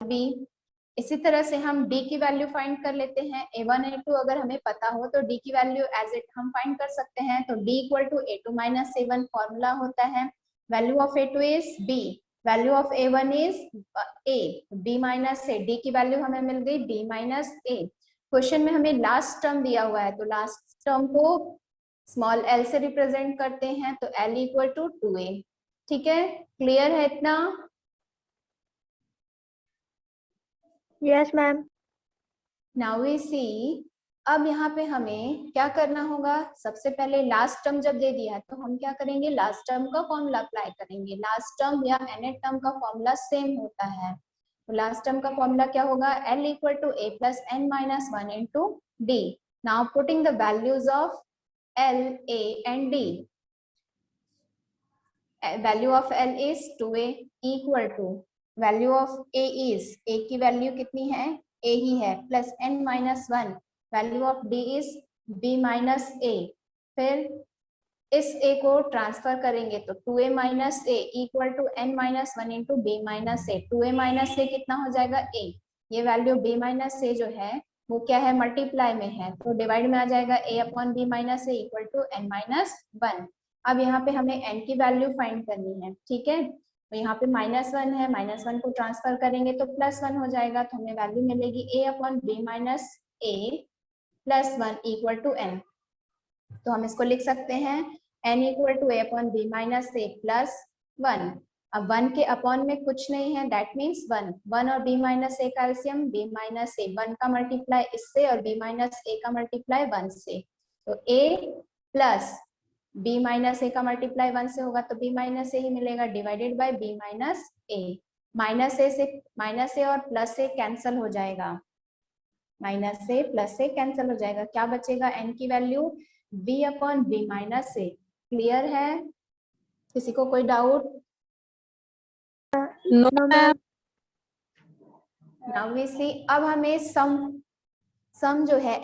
B. इसी तरह से हम डी की वैल्यू फाइंड कर लेते हैं। a1 a2 अगर हमें पता हो तो डी की वैल्यू एज इट हम फाइंड कर सकते हैं। तो d equal to a2 minus a1 formula होता है। Value of a2 is b, value of a1 is a, b minus a, d की वैल्यू हमें मिल गई b माइनस a। क्वेश्चन में हमें लास्ट टर्म दिया हुआ है तो लास्ट टर्म को स्मॉल l से रिप्रेजेंट करते हैं, तो l इक्वल टू 2a। ठीक है, क्लियर है इतना? Yes ma'am. Now we see, अब यहाँ पे हमें क्या करना होगा। सबसे पहले लास्ट टर्म जब दे दिया है तो हम क्या करेंगे, लास्ट टर्म का फॉर्मूला अप्लाई करेंगे। लास्ट टर्म या nth टर्म का फॉर्मूला सेम होता है, तो लास्ट टर्म का फॉर्मूला क्या होगा, l equal to a plus n minus 1 into d. Now putting the values of l, a and d। Value of l is 2a equal to value of a is, a की value कितनी है, a ही है, plus n minus 1, value of d is b minus a। फिर इस a को transfer करेंगे तो 2a minus a equal to n minus 1 into b minus a। 2a minus a कितना हो जाएगा a, ये वैल्यू b माइनस a जो है वो क्या है, मल्टीप्लाई में है, तो डिवाइड में आ जाएगा a upon b minus a equal to n minus 1। अब यहाँ पे हमें n की वैल्यू फाइंड करनी है। ठीक है, तो यहाँ पे -1 है, -1 को ट्रांसफर करेंगे तो +1 हो जाएगा, तो हमें वैल्यू मिलेगी a upon b minus a plus 1 equal to n। तो हम इसको लिख सकते हैं n equal to a upon b minus a plus 1। अब 1 के अपॉन में कुछ नहीं है, दैट मीन्स 1, 1 और b माइनस a का एलसीएम b माइनस a, 1 का मल्टीप्लाई इससे और b माइनस a का मल्टीप्लाई 1 से, तो a plus b minus a का मल्टीप्लाई 1 से होगा तो b माइनस a ही मिलेगा, divided by b minus a। Minus a से माइनस a और प्लस a कैंसल हो जाएगा, minus a plus a cancel हो जाएगा, क्या बचेगा, n की value b upon b minus a। Clear है, किसी को कोई doubt? No ma'am. Now we see, अब हमें सम जो है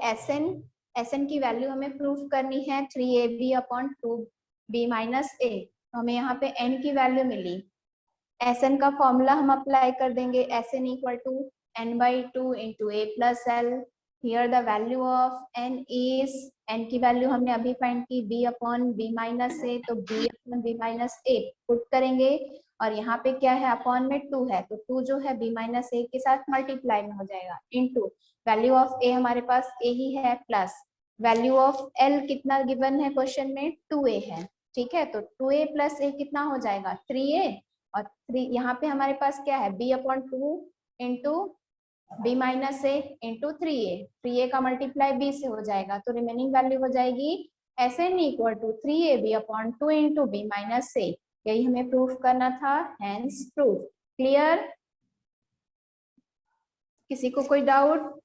Sn की वैल्यू हमें प्रूफ करनी है 3ab upon 2b minus a। तो हमें यहाँ पे n की वैल्यू मिली, Sn का फॉर्मूला हम अप्लाई कर देंगे, Sn equal to n/2 into a plus l. Here the value of n is, n की वैल्यू हमने अभी फाइंड की b upon b minus a, तो b upon b minus a put करेंगे, और यहाँ पे क्या है, अपॉन में 2 है, तो 2 जो है b माइनस a के साथ मल्टीप्लाई में हो जाएगा, इनटू वैल्यू ऑफ a हमारे पास a ही है, प्लस वैल्यू ऑफ l कितना गिवन है क्वेश्चन में, 2a है। ठीक है, तो 2a प्लस a कितना हो जाएगा, 3a, और 3 यहाँ पे हमारे पास क्या है, b upon 2 into b minus a into 3a का मल्टीप्लाई b से हो जाएगा, तो रिमेनिंग वैल्यू हो जाएगी Sn equal to 3ab upon 2 into b minus a। यही हमें प्रूफ करना था, हेंस प्रूफ। क्लियर, किसी को कोई doubt?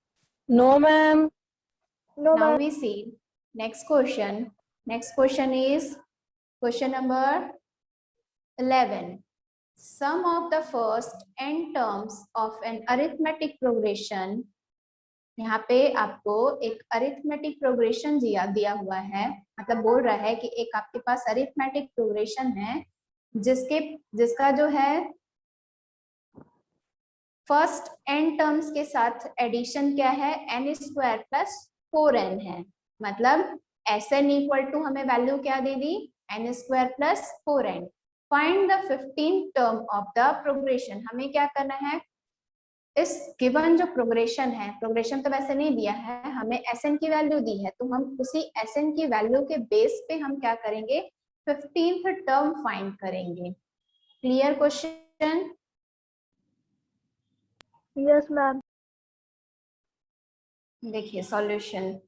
No ma'am. No now ma'am. We see next question. Next question is question number 11. Sum of the first n terms of an arithmetic progression। यहाँ पे आपको एक अरिथमेटिक प्रोग्रेशन दिया हुआ है, मतलब बोल रहा है कि एक आपके पास अरिथमेटिक प्रोग्रेशन है जिसका जो है फर्स्ट n टर्म्स के साथ एडिशन क्या है, n स्क्वायर प्लस 4n है। मतलब Sn इक्वल टू हमें वैल्यू क्या दे दी, n square plus 4n। Find the 15th term of the progression. हमें क्या करना है, इस गिवन जो प्रोग्रेशन है, प्रोग्रेशन तो वैसे नहीं दिया है, हमें Sn की वैल्यू दी है, तो हम उसी Sn की वैल्यू के बेस पे हम क्या करेंगे, 15th टर्म फाइंड करेंगे। Clear question? Yes ma'am. देखिए solution,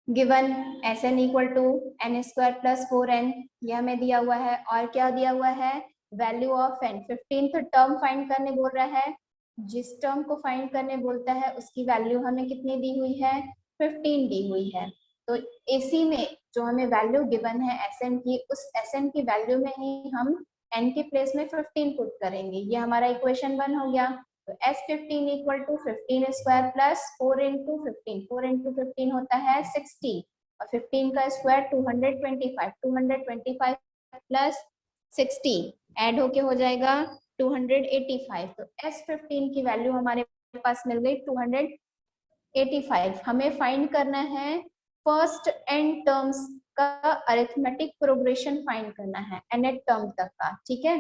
given Sn equal to n square plus 4n, ये हमें दिया हुआ है, और क्या दिया हुआ है, value of n। 15th term find करने बोल रहा है, जिस टर्म को फाइंड करने बोलता है उसकी वैल्यू हमें कितनी दी हुई है, 15 दी हुई है। तो इसी में जो हमें वैल्यू गिवन है Sn की, उस Sn की वैल्यू में ही हम n के प्लेस में 15 पुट करेंगे। ये हमारा इक्वेशन 1 हो गया। तो S15 equal to 15 square plus 4 into 15, 4 into 15 होता है 60, और 15 का स्क्वायर 225, 225 प्लस 60 ऐड होके हो जाएगा 285, तो S15 की वैल्यू हमारे पास मिल गई 285। हमें फाइंड करना है फर्स्ट एन टर्म्स का अरिथमेटिक प्रोग्रेशन फाइंड करना है nth टर्म तक का, ठीक है।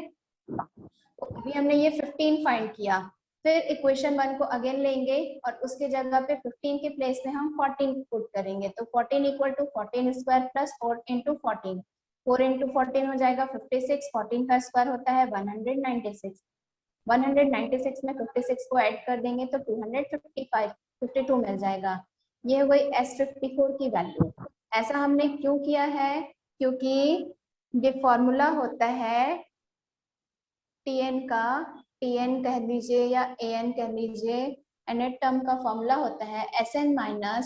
तो अभी हमने ये 15 फाइंड किया, फिर इक्वेशन 1 को अगेन लेंगे और उसके जगह पे 15 के प्लेस में हम 14 पुट करेंगे, तो 14 equal to 14 square plus 4 into 14, 4 into 14 हो जाएगा 56, 14 का स्क्वायर होता है 196, 196 में 56 को ऐड कर देंगे तो 255, 52 मिल जाएगा। ये हो गई S54 की वैल्यू। ऐसा हमने क्यों किया है, क्योंकि ये फॉर्मूला होता है Tn का, Tn कह लीजिए या An कह लीजिए, nth टर्म का फॉर्मूला होता है Sn माइनस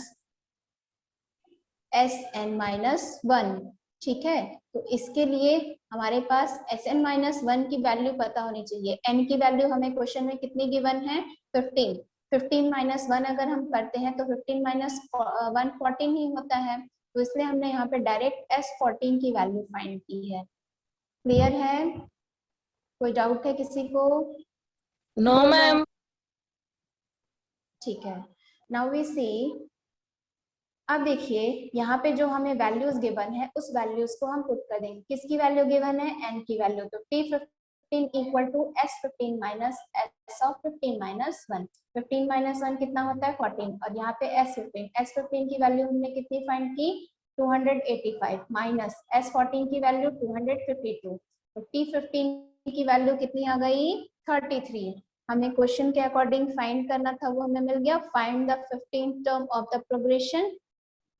1, ठीक है। तो इसके लिए हमारे पास Sn माइनस 1 की वैल्यू पता होनी चाहिए। n की वैल्यू हमें क्वेश्चन में कितनी गिवन है, 15, 15 माइनस 1 अगर हम करते हैं तो 15 माइनस 1 14 ही होता है, तो इसलिए हमने यहाँ पे डायरेक्ट S14 की वैल्यू फाइंड की है। क्लियर है, कोई डाउट है किसी को? No ma'am. ठीक है, नाउ वी सी। अब देखिए यहाँ पे जो हमें वैल्यूज गिवन है उस वैल्यूज को हम पुट कर देंगे। किसकी वैल्यू गिवन है, n की वैल्यू, तो T15 equal to S15 minus S of 15 minus 1, 15 minus 1 कितना होता है 14, और यहाँ पे S15 की वैल्यू हमने कितनी फाइंड की 285 माइनस S14 की वैल्यू 252, तो T15 की वैल्यू कितनी आ गई 33। हमें क्वेश्चन के अकॉर्डिंग फाइंड करना था, वो हमें मिल गया। Find the 15th term of the progression,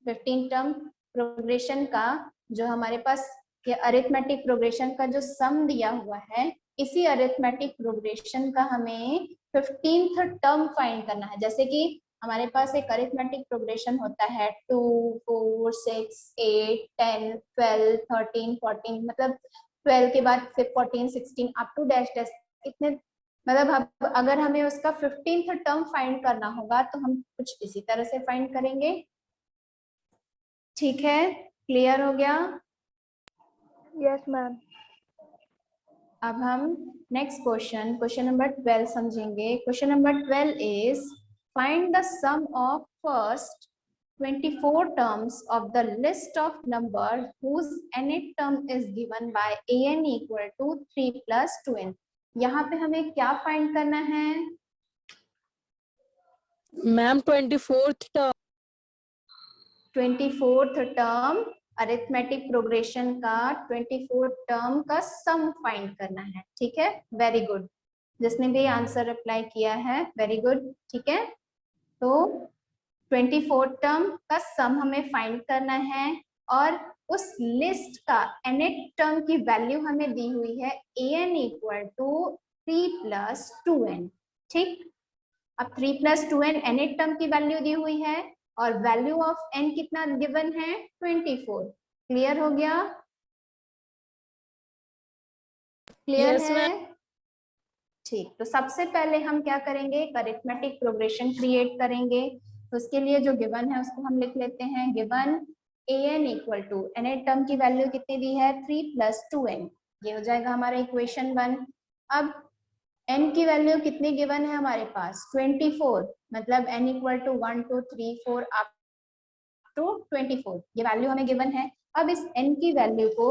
15 term progression का जो हमारे पास अरिथमेटिक प्रोग्रेशन का जो सम दिया हुआ है, इसी अरिथमेटिक प्रोग्रेशन का हमें 15th टर्म फाइंड करना है। जैसे कि हमारे पास एक अरिथमेटिक प्रोग्रेशन होता है 2 4 6 8 10 12 13 14, मतलब 12 के बाद फिर 14 16 अप टू डैश डैश, इतने, मतलब अगर हमें उसका 15th टर्म फाइंड करना होगा तो हम कुछ इसी तरह से फाइंड करेंगे। ठीक है, क्लियर हो गया? Yes ma'am. अब हम नेक्स्ट क्वेश्चन नंबर 12 समझेंगे। Question number 12 is find the sum of first 24 terms of the list of number whose nth term is given by an equal to 3 plus 2n। यहाँ पे हमें क्या find करना है ma'am 24th term. 24th term arithmetic progression का 24th term का sum find करना है, ठीक है। वेरी गुड, जिसने भी आंसर अप्लाई किया है वेरी गुड, ठीक है। तो 24th टर्म का सम हमें फाइंड करना है और उस लिस्ट का nth टर्म की वैल्यू हमें दी हुई है an equal to 3 plus 2n, ठीक। अब 3 प्लस 2n nth टर्म की वैल्यू दी हुई है और वैल्यू ऑफ n कितना गिवन है 24। क्लियर हो गया? क्लियर Yes, है? ठीक, तो सबसे पहले हम क्या करेंगे, अरिथमेटिक प्रोग्रेशन क्रिएट करेंगे। तो उसके लिए जो गिवन है उसको हम लिख लेते हैं। Given an equal to nth term की वैल्यू कितनी दी है 3 प्लस 2n, ये हो जाएगा हमारा इक्वेशन 1। अब n की वैल्यू कितनी गिवन है हमारे पास 24, मतलब n equal to 1 2 3 4 up to 24, ये वैल्यू हमें गिवन है। अब इस n की वैल्यू को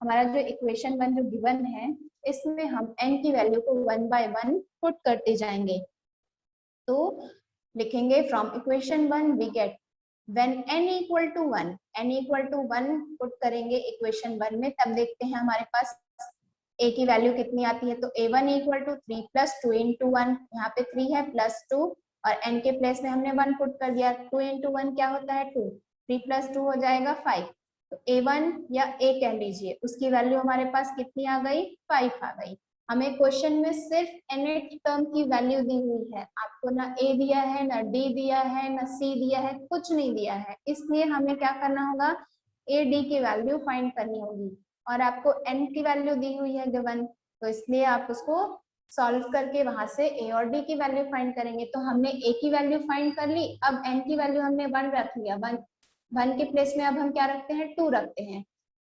हमारा जो इक्वेशन 1 जो गिवन है इसमें हम n की वैल्यू को 1 बाय 1 पुट करते जाएंगे। तो लिखेंगे from equation 1 we get when n equal to 1, n equal to 1 put करेंगे इक्वेशन 1 में, तब देखते हैं हमारे पास a की वैल्यू कितनी आती है। तो a1 equal to 3 plus 2 into 1, यहाँ पे 3 है प्लस 2 और n के प्लेस में हमने 1 पुट कर दिया। 2 इंटू 1 क्या होता है 2, 3 प्लस 2 हो जाएगा 5। तो a1 या a कह लीजिए, उसकी वैल्यू हमारे पास कितनी आ गई 5 आ गई। हमें क्वेश्चन में सिर्फ nth टर्म की वैल्यू दी हुई है, आपको ना a दिया है ना d दिया है ना c दिया है, कुछ नहीं दिया है, इसलिए हमें क्या करना होगा a d की वैल्यू फाइंड करनी होगी। और आपको n की वैल्यू दी हुई है गिवन, तो इसलिए आप उसको सॉल्व करके वहां से a और d की वैल्यू फाइंड करेंगे। तो हमने a की वैल्यू फाइंड कर ली, अब n की वैल्यू हमने 1 रख लिया, 1 के प्लेस में अब हम क्या रखते हैं 2 रखते हैं।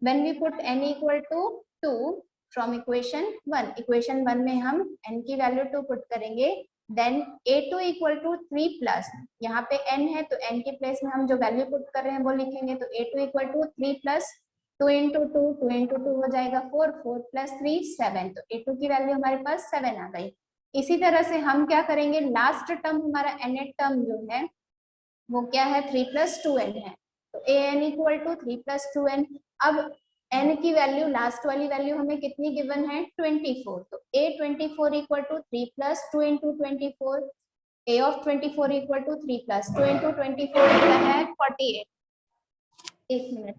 When we put n equal to 2, from equation 1, equation 1 में हम n की वैल्यू 2 पुट करेंगे, then a2 equal to 3 plus, यहाँ पे n है तो n के प्लेस में हम जो वैल्यू पुट कर रहे हैं वो लिखेंगे, तो a2 equal to 3 plus 2 into 2, 2 into 2 हो जाएगा 4, 4 प्लस 3 7, तो a2 की वैल्यू हमारे पास 7 आ गई। इसी तरह से हम क्या करेंगे, लास्ट टर्म हमारा nth टर्म जो है वो क्या है 3 प्लस 2n है, तो an equal to 3 plus 2n। अब n की वैल्यू लास्ट वाली वैल्यू हमें कितनी गिवन है 24, तो a 24 equal to 3 plus 2 into 24, a of 24 equal to 3 plus 2 into 24 होता है 48। एक मिनट,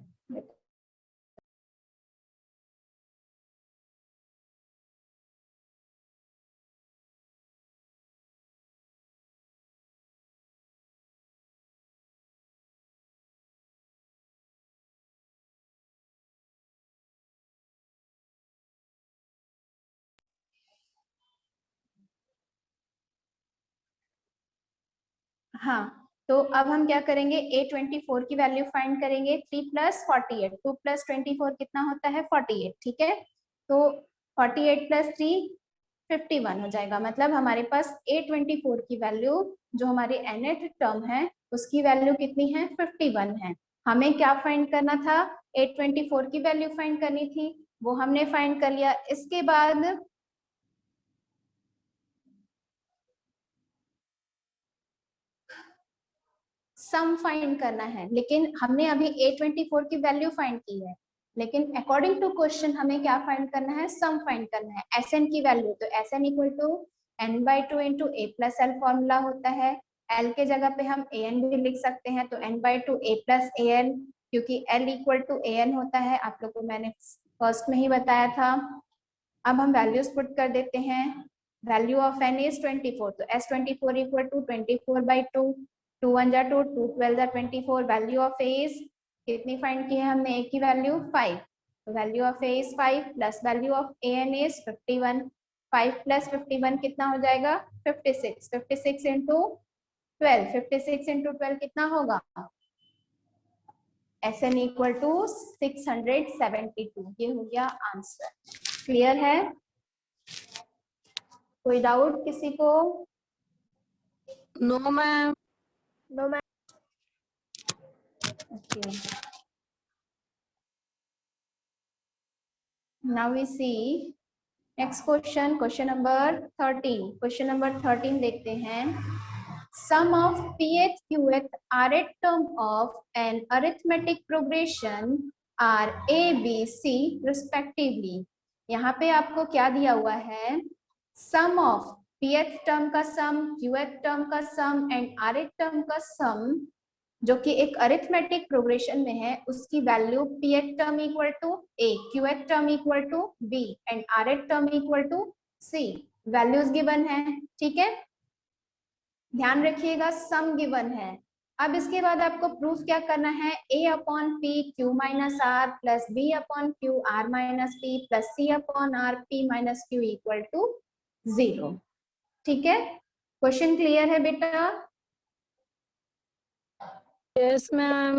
हाँ तो अब हम क्या करेंगे, a24 की वैल्यू फाइंड करेंगे, 3 प्लस 48, 2 प्लस 24 कितना होता है 48, ठीक है, तो 48 प्लस 3 51 हो जाएगा, मतलब हमारे पास a24 की वैल्यू जो हमारी nth टर्म है उसकी वैल्यू कितनी है 51 है। हमें क्या फाइंड करना था, a24 की वैल्यू फाइंड करनी थी, वो हमने फाइंड कर लिया। इसके बाद सम फाइंड करना है, लेकिन हमने अभी a24 की वैल्यू फाइंड की है, लेकिन अकॉर्डिंग टू क्वेश्चन हमें क्या फाइंड करना है, सम फाइंड करना है Sn की वैल्यू, तो Sn equal to n/2 into a plus l formula होता है, l के जगह पे हम an भी लिख सकते हैं, तो n/2 a प्लस an, क्योंकि l इक्वल टू an होता है, आप लोग को मैंने फर्स्ट में ही बताया था। अब हम वैल्यूज पुट कर देते हैं, वैल्यू ऑफ n इज 24, तो s24 इक्वल टू 24/2, 2 1 जा 2, 2 12 जा 24, वैल्यू ऑफ a इज कितनी फाइंड की है हमने, a की वैल्यू 5, तो value of a is 5 plus value of an is 51, 5 plus 51 कितना हो जाएगा 56, 56 इंटू 12, 56 इंटू 12 कितना होगा, Sn इक्वल टू 672, ये हो गया आंसर। क्लियर है, कोई डाउट किसी को? No, ma'am. No ma'am. Okay. Now we see next question, question number 13. Question number 13 देखते हैं। Sum of pth, qth, rth term of an arithmetic progression are a, b, c respectively. यहाँ पे आपको क्या दिया हुआ है, sum of pth term का sum, qth term का sum and rth term का sum जो कि एक अरिथमेटिक प्रोग्रेशन में है, उसकी value pth term equal to a, qth term equal to b and rth term equal to c, values given है, ठीक है, ध्यान रखिएगा सम गिवन है। अब इसके बाद आपको प्रूफ क्या करना है, a upon p q minus r plus b upon q r minus p plus c upon r p minus q equal to 0, ठीक है, क्वेश्चन क्लियर है बेटा? Yes, ma'am.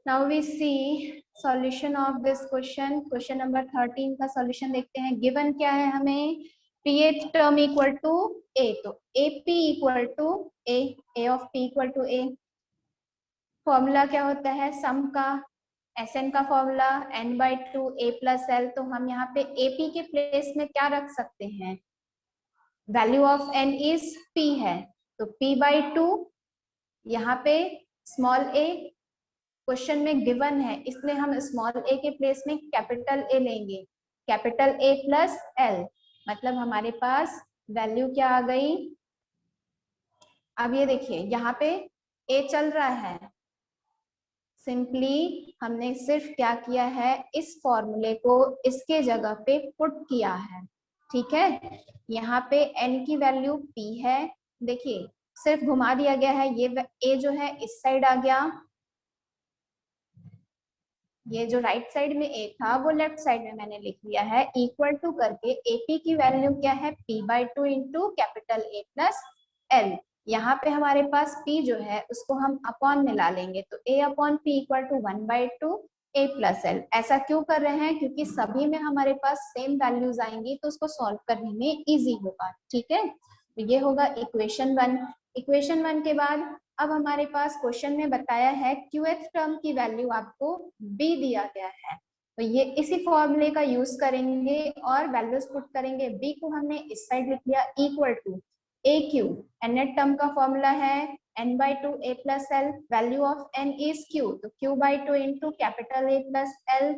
Now we see solution of this question, question number 13 का solution देखते हैं। given क्या है हमें, pth term equal to a, तो ap equal to a of p equal to a, formula क्या होता है सम का, Sn का formula n/2 a plus l, तो हम यहाँ पे ap के प्लेस में क्या रख सकते हैं, value of n is p है, तो p/2, यहाँ पे स्मॉल a क्वेश्चन में गिवन है, इसलिए हम स्मॉल a के प्लेस में कैपिटल A लेंगे, कैपिटल A प्लस L, मतलब हमारे पास वैल्यू क्या आ गई। अब ये देखिए यहाँ पे A चल रहा है, सिंपली हमने सिर्फ क्या किया है, इस फॉर्मूले को इसके जगह पे पुट किया है, ठीक है, यहाँ पे n की वैल्यू p है, देखिए सिर्फ घुमा दिया गया है, ये a जो है इस साइड आ गया, ये जो राइट साइड में a था वो लेफ्ट साइड में मैंने लिख लिया है, इक्वल टू करके ap की वैल्यू क्या है p/2 into capital A plus L, यहाँ पे हमारे पास p जो है उसको हम अपॉन में ला लेंगे, तो a upon p equal to 1/2 a plus l. ऐसा क्यों कर रहे हैं? क्योंकि सभी में हमारे पास सेम वैल्यूज आएंगी तो उसको सॉल्व करने में इजी होगा। ठीक है, तो ये होगा इक्वेशन 1। इक्वेशन 1 के बाद अब हमारे पास क्वेश्चन में बताया है क्यूएथ टर्म की वैल्यू आपको b दिया गया है, तो ये इसी फॉर्मूले का यूज करेंगे और वैल्यूज पुट करेंगे। b को हमने इस साइड लिख लिया equal to a q, nth term का फॉर्मूला है n by 2 a plus l, value of n is q, तो q by 2 into capital A plus l,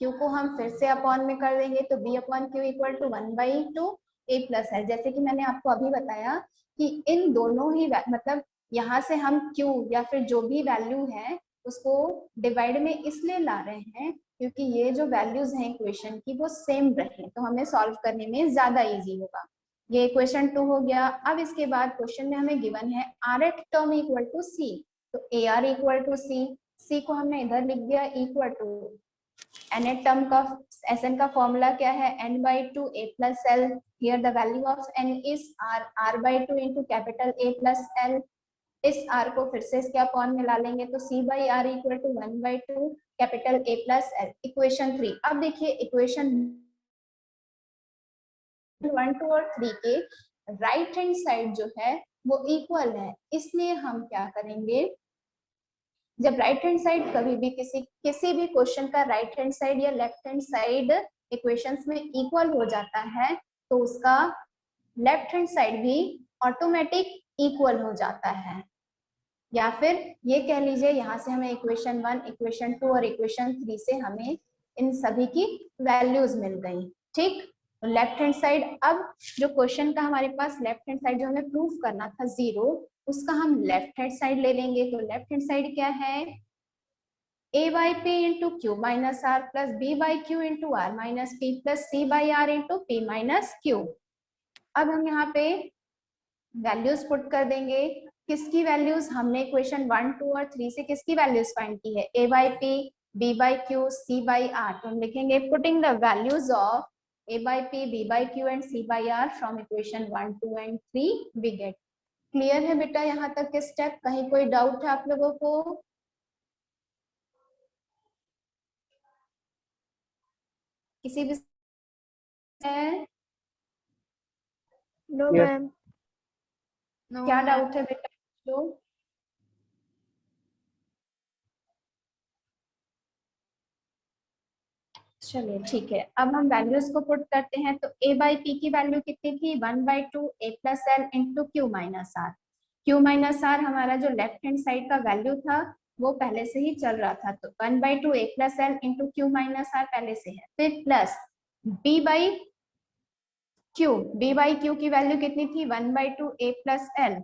q को हम फिर से अपॉन में कर देंगे तो b upon q equal to 1 by 2 a plus l। जैसे कि मैंने आपको अभी बताया कि इन दोनों ही मतलब यहाँ से हम q या फिर जो भी वैल्यू है उसको डिवाइड में इसलिए ला रहे हैं क्योंकि ये जो वैल्यूज हैं इक्वेशन की वो सेम रहे तो हमें सॉल्व करने में ज्यादा इजी होगा। ये क्वेश्चन 2 हो गया। अब इसके बाद क्वेश्चन में हमें गिवन है R th term equal to C, तो A R equal to C, C को हमने इधर लिख दिया equal to N th term का एस एन का फॉर्मूला क्या है n by 2 a plus l, here the value of n is r by 2 into capital A plus l। इस r को फिर से इसके अपॉन में ला लेंगे तो c by r equal to 1 by 2 capital A plus l। Equation 3, अब देखिए इक्वेशन 1, 2 और 3 के राइट हैंड साइड जो है वो इक्वल है, इसलिए हम क्या करेंगे, जब राइट हैंड साइड कभी भी किसी भी क्वेश्चन का राइट हैंड साइड या लेफ्ट हैंड साइड इक्वेशंस में इक्वल हो जाता है तो उसका लेफ्ट हैंड साइड भी ऑटोमेटिक इक्वल हो जाता है। या फिर ये कह लीजिए यहाँ से हमें इक्वेशन 1, इक्वेशन 2 और इक्वेशन 3 से हमें इन सभी की वैल्यूज मिल गई। ठीक, तो लेफ्ट हैंड साइड, अब जो क्वेश्चन का हमारे पास लेफ्ट हैंड साइड जो हमें प्रूफ करना था 0, उसका हम लेफ्ट हैंड साइड ले लेंगे। तो लेफ्ट हैंड साइड क्या है, a by p into q minus r plus b by q into r minus p plus c by r into p minus q। अब हम यहाँ पे वैल्यूज पुट कर देंगे। किसकी वैल्यूज, हमने इक्वेशन 1, 2 और 3 से किसकी वैल्यूज फाइंड की है, a by p, b by q, c by r। तो हम लिखेंगे putting the values of a by p, b by q and c by r from equation 1, 2 and 3 we get। Clear है बेटा यहाँ तक के स्टेप? कहीं कोई डाउट है आप लोगों को? किसी भी है? No Yes. मैम। क्या डाउट है बेटा? तो चलिए ठीक है, अब हम वैल्यूज को पुट करते हैं। तो a by p की वैल्यू कितनी थी, 1 by 2 a plus l into q minus r। q minus r हमारा जो लेफ्ट हैंड साइड का वैल्यू था वो पहले से ही चल रहा था, तो 1 by 2 a plus l into q minus r पहले से है। फिर प्लस b by q की वैल्यू कितनी थी, 1 by 2 a plus l,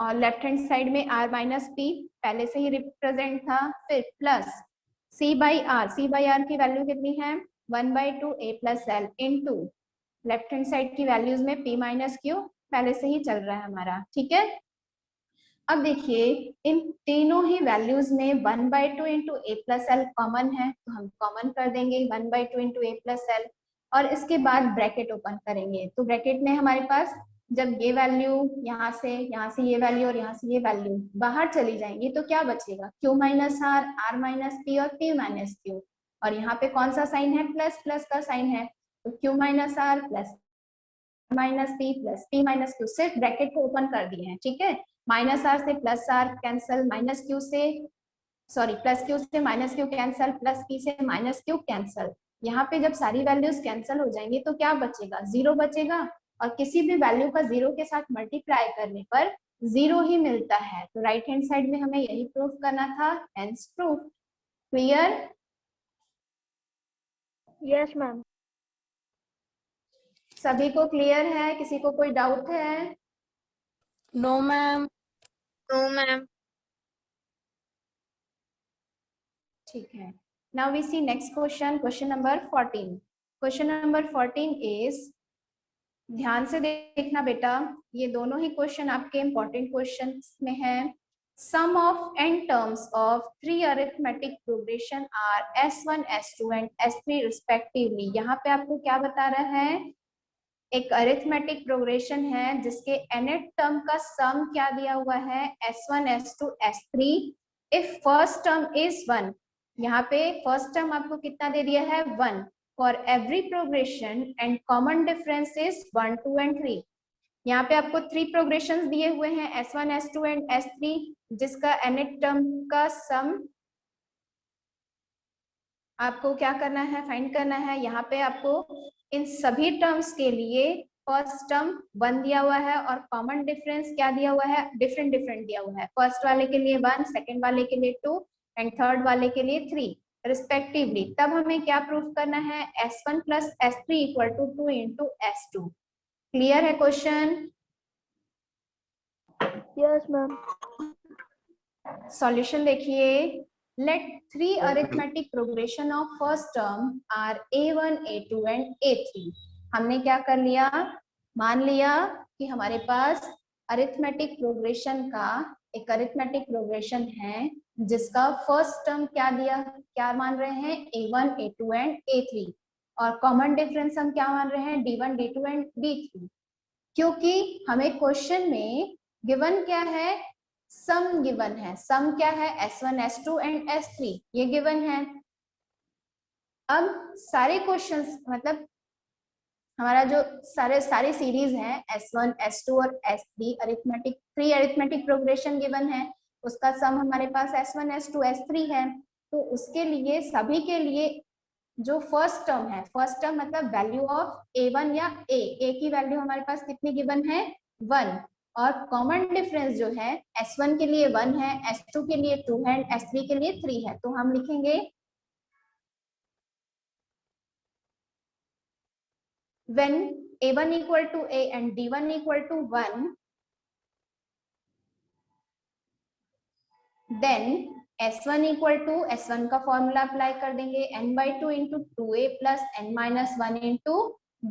और लेफ्ट हैंड साइड में r माइनस p पहले से ही रिप्रेजेंट था। फिर प्लस c by r की वैल्यू कितनी है, 1 by 2 a plus l into left hand side की वैल्यूज में p माइनस q पहले से ही चल रहा है हमारा। ठीक है, अब देखिए इन तीनों ही वैल्यूज में 1 by 2 into a plus l common है, तो हम कॉमन कर देंगे 1 by 2 into a plus l, और इसके बाद ब्रैकेट ओपन करेंगे। तो ब्रैकेट में हमारे पास जब ये वैल्यू यहाँ से ये वैल्यू और यहाँ से ये वैल्यू बाहर चली जाएंगी तो क्या बचेगा, q minus r, r minus p और p माइनस q, और यहाँ पे कौन सा साइन है, प्लस प्लस का साइन है, तो q minus r plus minus p plus p minus q, सिर्फ ब्रैकेट को ओपन कर दिए हैं। ठीक है, माइनस आर से plus r cancel, minus q से सॉरी प्लस क्यू से minus q cancel, plus p से माइनस क्यू कैंसल। यहाँ पे जब सारी वैल्यूज कैंसल हो जाएंगी तो क्या बचेगा, 0 बचेगा, और किसी भी वैल्यू का 0 के साथ मल्टीप्लाई करने पर 0 ही मिलता है। तो राइट हैंड साइड में हमें यही प्रूफ करना था, hence proof. Clear? Yes ma'am. सभी को क्लियर है? किसी को कोई डाउट है? No ma'am. No, ma'am. ठीक है, now we see next question, question number 14। Question number 14 is, ध्यान से देखना बेटा, ये दोनों ही क्वेश्चन आपके इंपॉर्टेंट क्वेश्चन में है। Sum of n terms of 3 arithmetic progression are s1, s2 and s3 respectively. यहाँ पे आपको क्या बता रहा है, एक अरिथमेटिक प्रोग्रेशन है जिसके nth टर्म का सम क्या दिया हुआ है, s1, s2, s3। If first term is 1 यहाँ पे फर्स्ट टर्म आपको कितना दे दिया है 1 for every progression and common difference is 1 2 and 3। यहाँ पे आपको 3 प्रोग्रेशन दिए हुए हैं S1 S2 एंड S3 जिसका nth टर्म का सम आपको क्या करना है, फाइंड करना है। यहाँ पे आपको इन सभी टर्म्स के लिए फर्स्ट टर्म 1 दिया हुआ है और कॉमन डिफरेंस क्या दिया हुआ है, डिफरेंट दिया हुआ है। फर्स्ट वाले के लिए 1, सेकंड वाले के लिए 2 एंड थर्ड वाले के लिए 3 रिस्पेक्टिवली। तब हमें क्या प्रूफ करना है, S1 plus S3 equal to 2 into S2। Clear है क्वेश्चन? Yes, ma'am. सॉल्यूशन देखिए, let 3 arithmetic progression of first term are a1 a2 and a3। हमने क्या कर लिया, मान लिया कि हमारे पास अरिथमेटिक प्रोग्रेशन का एक अरिथमेटिक प्रोग्रेशन है जिसका फर्स्ट टर्म क्या दिया, क्या मान रहे हैं a1 a2 एंड a3 और कॉमन डिफरेंस हम क्या मान रहे हैं d1 d2 एंड d3। क्योंकि हमें क्वेश्चन में गिवन क्या है, सम गिवन है। सम क्या है, S1 S2 एंड S3 ये गिवन है। अब सारे क्वेश्चंस मतलब हमारा जो सारी सीरीज है S1 S2 और S3 arithmetic 3 arithmetic progression given है, उसका सम हमारे पास S1 S2 S3 है। तो उसके लिए सभी के लिए जो फर्स्ट टर्म है, फर्स्ट टर्म मतलब वैल्यू ऑफ a1 या a की वैल्यू हमारे पास कितनी गिवन है 1 और कॉमन डिफरेंस जो है S1 के लिए 1 है, S2 के लिए 2 है, S3 के लिए 3 है। तो हम लिखेंगे when a1 equal to a and d1 equal to 1 then S1 equal to S1 का फॉर्मूला अप्लाई कर देंगे n/2 into 2a plus n-1 into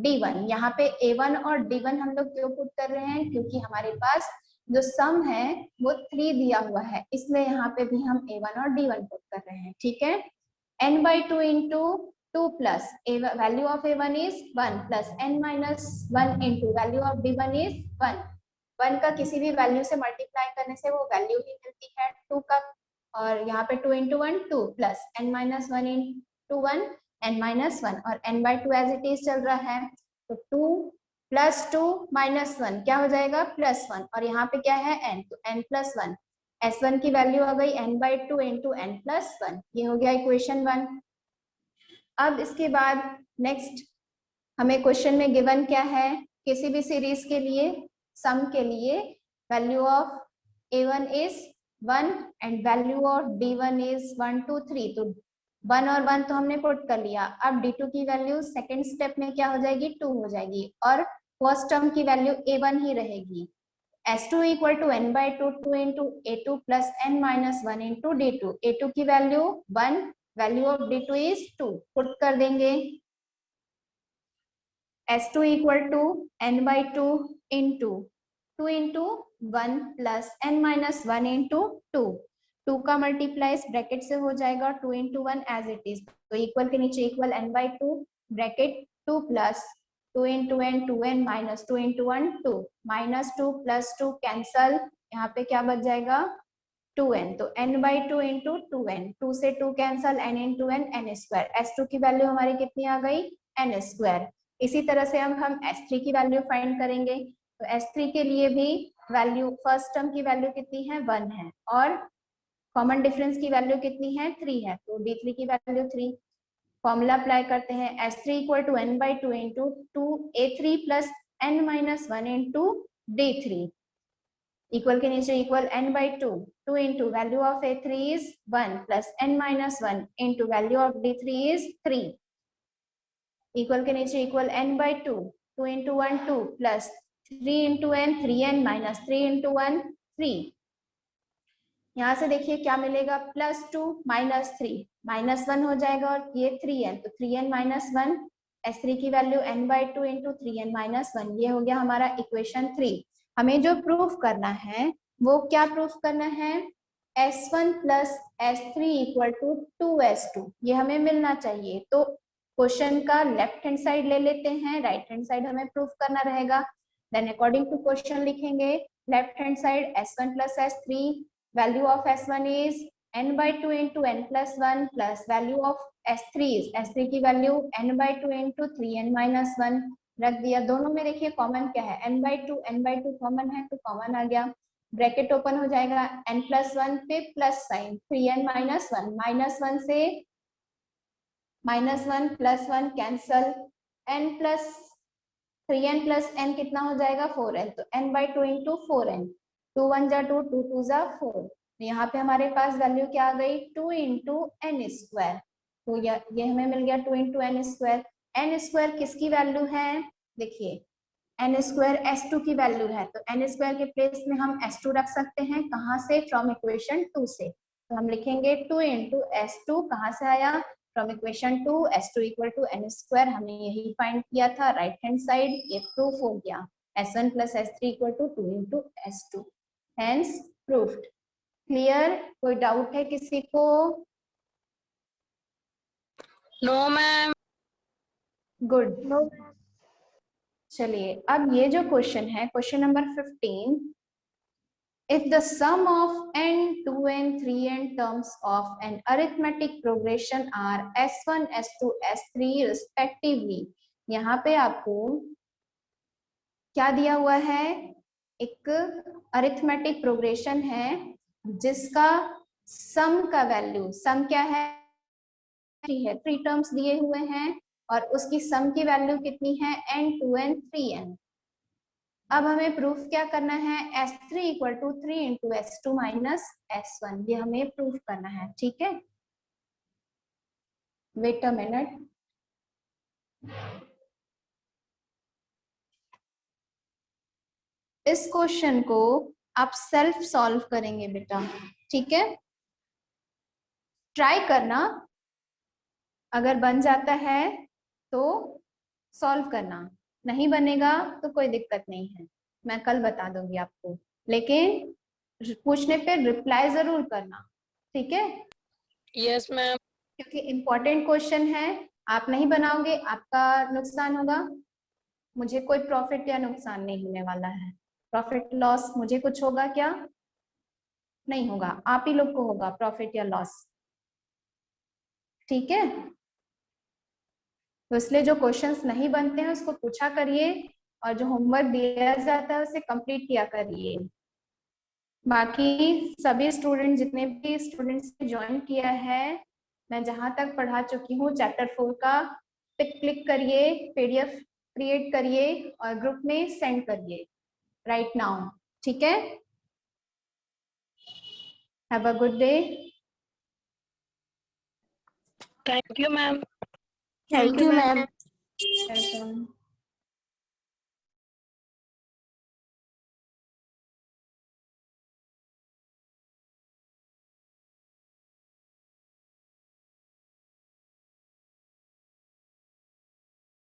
d1। यहाँ पे a1 और d1 हम लोग क्यों पुट कर रहे हैं, क्योंकि हमारे पास जो सम है वो 3 दिया हुआ है, इसलिए यहाँ पे भी हम a1 और d1 पुट कर रहे हैं। ठीक है, n/2 into 2 plus value of a1 is 1 plus n-1 into value of d1 is 1। 1 का किसी भी वैल्यू से मल्टीप्लाई करने से वो वैल्यू ही मिलती है 2 का, और यहाँ पे 2 into 1 2 plus n-1 into 1 n-1 और n/2 एज इट इज चल रहा है। तो 2 प्लस 2 माइनस 1 क्या हो जाएगा +1 और यहाँ पे क्या है n, तो n+1 S1 की वैल्यू आ गई n/2 इंटू n+1। ये हो गया इक्वेशन 1। अब इसके बाद नेक्स्ट हमें क्वेश्चन में गिवन क्या है, किसी भी सीरीज के लिए सम के लिए value of a1 is 1 and value of d1 is 1 2 3। तो 1 और 1 तो हमने पुट कर लिया। अब d2 की वैल्यू सेकेंड स्टेप में क्या हो जाएगी 2 हो जाएगी और फर्स्ट टर्म की वैल्यू a1 ही रहेगी। S2 equal to n/2 2 into a2 plus n-1 into d2। a2 की value 1, value of d2 is 2 put कर देंगे। S2 equal to n/2 into 2 into 1 plus n-1 into 2। 2 का मल्टीप्लाइज ब्रैकेट से हो जाएगा 2 इंटू 1 एज इट इज, तो equal के नीचे equal n/2 bracket 2 plus 2 into n 2n minus 2 into 1 2 minus 2 plus 2 cancel, यहाँ पे क्या बच जाएगा 2n। तो n/2 इंटू 2n, 2 से 2 cancel, n into n n square. S2 की वैल्यू हमारी कितनी आ गई n स्क्वायर। इसी तरह से अब हम S3 की वैल्यू फाइंड करेंगे। तो S3 के लिए भी वैल्यू फर्स्ट टर्म की वैल्यू कितनी है 1 है और कॉमन डिफरेंस की वैल्यू कितनी है 3 है, तो d3 की वैल्यू 3। फॉर्मूला अप्लाई करते हैं S3 equal to n/2 into 2a3 plus n-1 into d3 equal के नीचे equal n/2 2 into value of a3 is 1 plus n-1 into value of d3 is 3 equal के नीचे equal n/2 2 into 1 2 plus 3 into n 3n minus 3 into 1 3। यहाँ से देखिए क्या मिलेगा +2 minus 3 -1 हो जाएगा और ये 3n, तो 3n माइनस 1 S3 की value n/2 into 3n minus 1। ये हो गया हमारा इक्वेशन 3। हमें जो प्रूफ करना है वो क्या प्रूफ करना है, S1 plus S3 equal to 2S2, ये हमें मिलना चाहिए। तो क्वेश्चन का लेफ्ट हैंड साइड ले लेते हैं, राइट हैंड साइड हमें प्रूफ करना रहेगा। देन अकॉर्डिंग टू क्वेश्चन लिखेंगे left hand side S1 plus S3 value of S1 is n/2 into n+1 plus value of S3 S3 की वैल्यू n/2 into 3n-1 रख दिया। दोनों में देखिए कॉमन क्या है, n/2 कॉमन है तो कॉमन आ गया, ब्रैकेट ओपन हो जाएगा, n+1 पे प्लस साइन 3n-1 -1 से -1 +1 कैंसल, n+3n + n कितना हो जाएगा 4n, तो n/2 into 4n, 2 1 जा 2 2 2 जा 4, यहाँ पे हमारे पास वैल्यू क्या आ गई 2 into n², तो ये हमें मिल गया 2 into n²। n² किसकी वैल्यू है, देखिए n² S2 की वैल्यू है, तो n² के प्लेस में हम S2 रख सकते हैं, कहाँ से, फ्रॉम इक्वेशन 2 से, तो हम लिखेंगे 2 into S2, कहाँ से आया, फ्रॉम इक्वेशन 2, S2 = n², हमने यही फाइंड किया था राइट हैंड साइड, ये प्रूफ हो गया, S1 + S3 = 2 into S2, hence proofed. Clear, कोई डाउट है किसी को? No, ma'am. गुड। No. चलिए अब ये जो क्वेश्चन है, question number 15, if the sum of n 2n 3n terms of an arithmetic progression are s1 s2 s3 respectively, यहाँ पे आपको क्या दिया हुआ है, एक अरिथमेटिक प्रोग्रेशन है जिसका सम का वैल्यू, सम क्या है, 3 टर्म्स दिए हुए हैं और उसकी सम की वैल्यू कितनी है n 2n 3n। अब हमें प्रूफ क्या करना है, S3 = 3 into S2 minus S1, ये हमें प्रूफ करना है, ठीक है। वेट अ मिनट, इस क्वेश्चन को आप सेल्फ सॉल्व करेंगे बेटा, ठीक है, ट्राई करना, अगर बन जाता है तो सॉल्व करना, नहीं बनेगा तो कोई दिक्कत नहीं है, मैं कल बता दूंगी आपको, लेकिन पूछने पे रिप्लाई जरूर करना, ठीक है, Yes, ma'am. क्योंकि इम्पोर्टेंट क्वेश्चन है, आप नहीं बनाओगे आपका नुकसान होगा, मुझे कोई प्रॉफिट या नुकसान नहीं होने वाला है, प्रॉफिट लॉस मुझे कुछ होगा क्या, नहीं होगा, आप ही लोग को होगा प्रॉफिट या लॉस, ठीक है। तो इसलिए जो क्वेश्चंस नहीं बनते हैं उसको पूछा करिए और जो होमवर्क दिया जाता है उसे कंप्लीट किया करिए। बाकी सभी स्टूडेंट, जितने भी स्टूडेंट्स ने ज्वाइन किया है, मैं जहां तक पढ़ा चुकी हूँ चैप्टर 4 का, टिक क्लिक करिए, पीडीएफ क्रिएट करिए और ग्रुप में सेंड करिए राइट नाउ, ठीक है। Have a good day. Thank you, ma'am. Thank you, ma'am. Welcome.